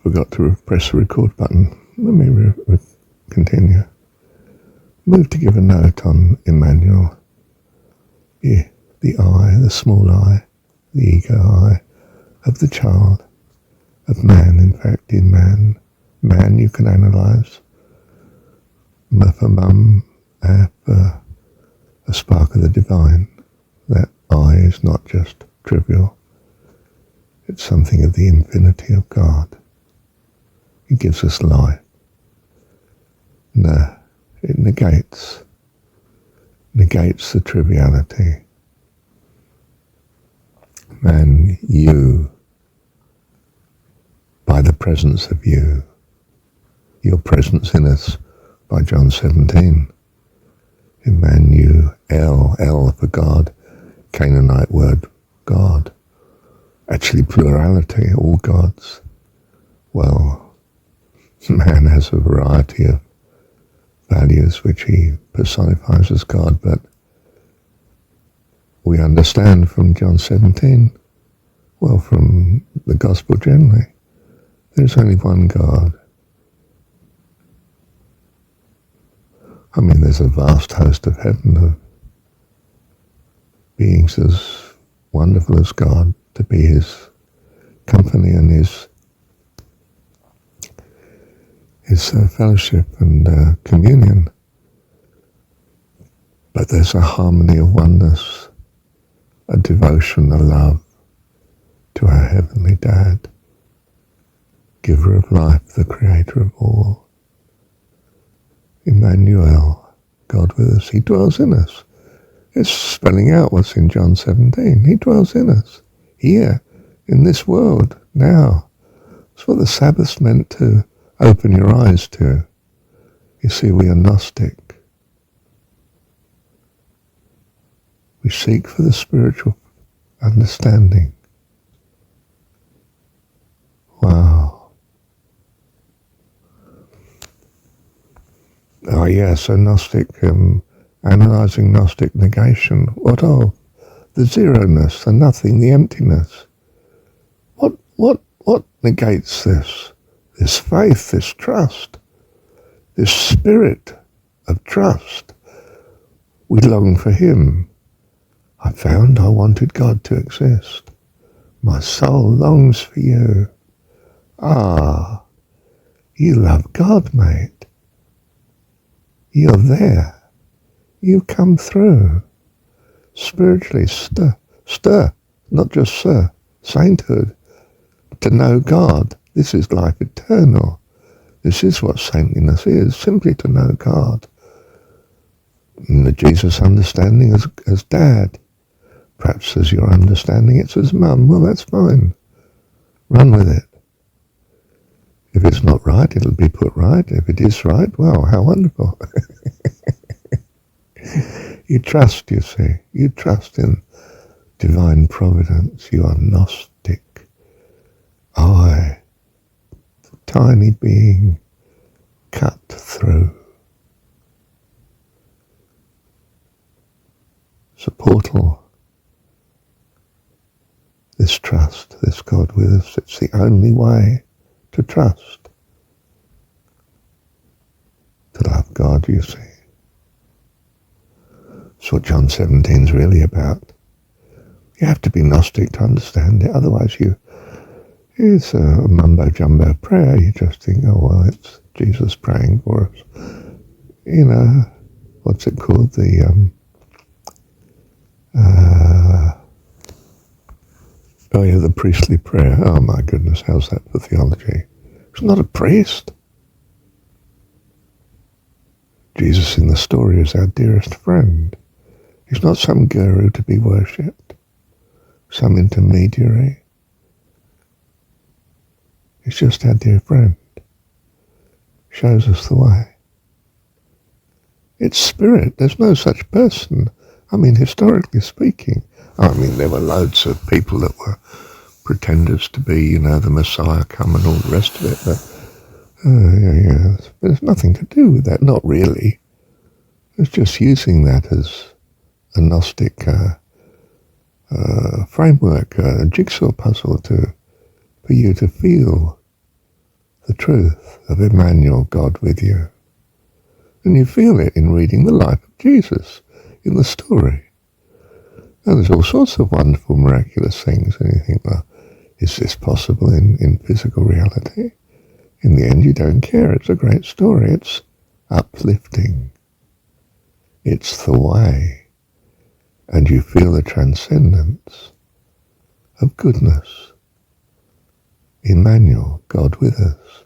Forgot to press the record button. Let me continue. Move to give a note on Emmanuel. Yeah, the I, the small I, the ego I, of the child, of man, in fact, in man. Man you can analyse. M for mum, A for a spark of the divine. That I is not just trivial. It's something of the infinity of God. It gives us life. No, it negates the triviality. Man, you, by the presence of you, your presence in us, by jon17. Emmanuel, L for God, Canaanite word, God. Actually plurality, all gods. Well, man has a variety of values which he personifies as God, but we understand from jon17, well, from the gospel generally, there's only one God. I mean, there's a vast host of heaven of beings as wonderful as God, to be his company and his fellowship and communion. But there's a harmony of oneness, a devotion, a love to our Heavenly Dad, giver of life, the creator of all. Emmanuel, God with us, he dwells in us. It's spelling out what's in jon17. He dwells in us, here, in this world, now. It's what the Sabbath's meant to open your eyes to. You see, we are Gnostic. We seek for the spiritual understanding. Wow. Oh yeah, so Gnostic, analysing Gnostic negation. What of? The zeroness, the nothing, the emptiness. What negates this? This faith, this trust, this spirit of trust. We long for him. I found I wanted God to exist. My soul longs for you. Ah, you love God, mate. You're there. You come through. Spiritually stir, not just sir, sainthood. To know God, this is life eternal. This is what saintliness is, simply to know God. And the Jesus understanding as dad. Perhaps as your understanding it's as mum. Well, that's fine. Run with it. If it's not right, it'll be put right. If it is right, well, how wonderful. You trust, you see. You trust in divine providence. You are Gnostic. I, the tiny being, cut through. It's a portal. This trust, this God with us, it's the only way to trust. To love God, you see. That's what jon17's really about. You have to be Gnostic to understand it, otherwise it's a mumbo-jumbo prayer. You just think, oh, well, it's Jesus praying for us. You know, what's it called? The priestly prayer. Oh my goodness, how's that for theology? It's not a priest. Jesus in the story is our dearest friend. He's not some guru to be worshipped, some intermediary. He's just our dear friend. Shows us the way. It's spirit. There's no such person. I mean, historically speaking, I mean, there were loads of people that were pretenders to be, the Messiah come and all the rest of it, but there's nothing to do with that, not really. It's just using that as a Gnostic framework, a jigsaw puzzle to for you to feel the truth of Emmanuel, God with you. And you feel it in reading the life of Jesus in the story. And there's all sorts of wonderful, miraculous things, and you think, well, is this possible in physical reality? In the end, you don't care. It's a great story. It's uplifting. It's the way. And you feel the transcendence of goodness. Emmanuel, God with us.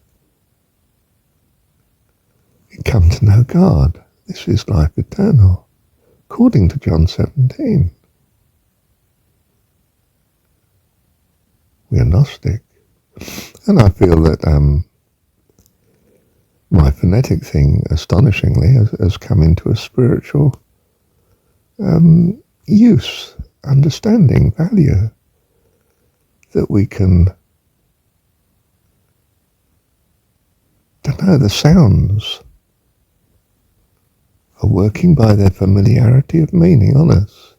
You come to know God. This is life eternal, according to John 17. We are Gnostic. And I feel that my phonetic thing, astonishingly, has come into a spiritual use, understanding, value, that we can, the sounds are working by their familiarity of meaning on us.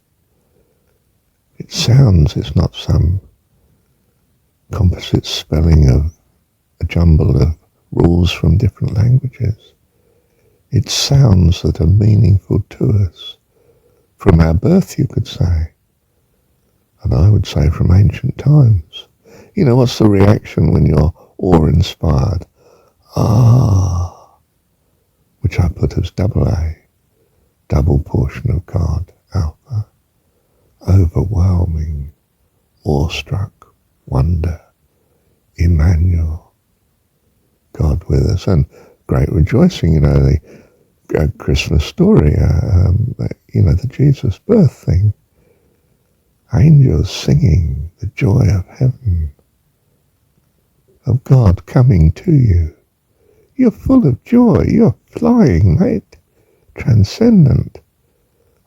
It sounds, it's not some composite spelling of a jumble of rules from different languages. It's sounds that are meaningful to us from our birth, you could say, and I would say from ancient times. You know, what's the reaction when you're awe-inspired? Ah, which I put as double A, double portion of God, Alpha, overwhelming, awestruck, wonder, Emmanuel, God with us, and great rejoicing, the Christmas story, the Jesus birth thing, angels singing the joy of heaven, of God coming to you. You're full of joy, you're flying, mate, transcendent.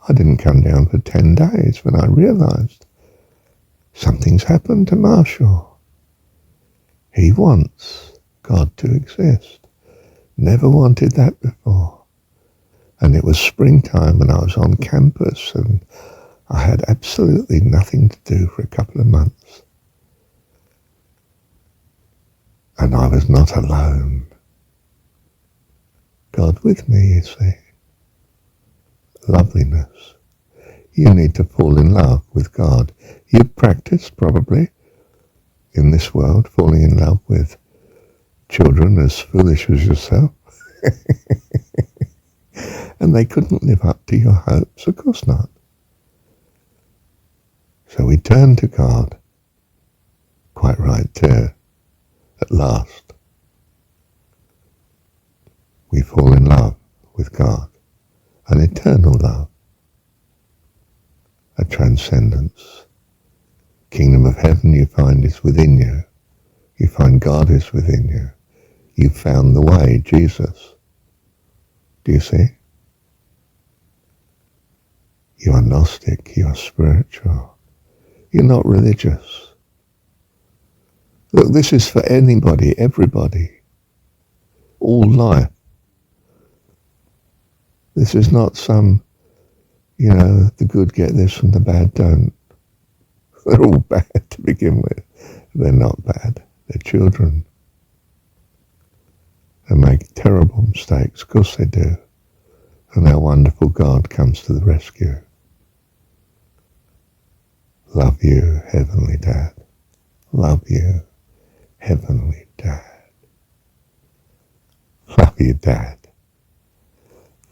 I didn't come down for 10 days when I realized something's happened to Marshall. He wants God to exist. Never wanted that before. And it was springtime and I was on campus and I had absolutely nothing to do for a couple of months. And I was not alone. God with me, you see. Loveliness. You need to fall in love with God. You've practiced, probably, in this world, falling in love with children as foolish as yourself. And they couldn't live up to your hopes, of course not. So we turn to God, quite right too, at last. We fall in love with God, an eternal love, a transcendence. Kingdom of heaven, you find, is within you. You find God is within you. You found the way, Jesus. Do you see? You are Gnostic, you are spiritual. You're not religious. Look, this is for anybody, everybody, all life. This is not some, the good get this and the bad don't. They're all bad to begin with. They're not bad. They're children. They make terrible mistakes. Of course they do. And our wonderful God comes to the rescue. Love you, Heavenly Dad. Love you, Heavenly Dad. Love you, Dad.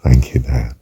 Thank you, Dad.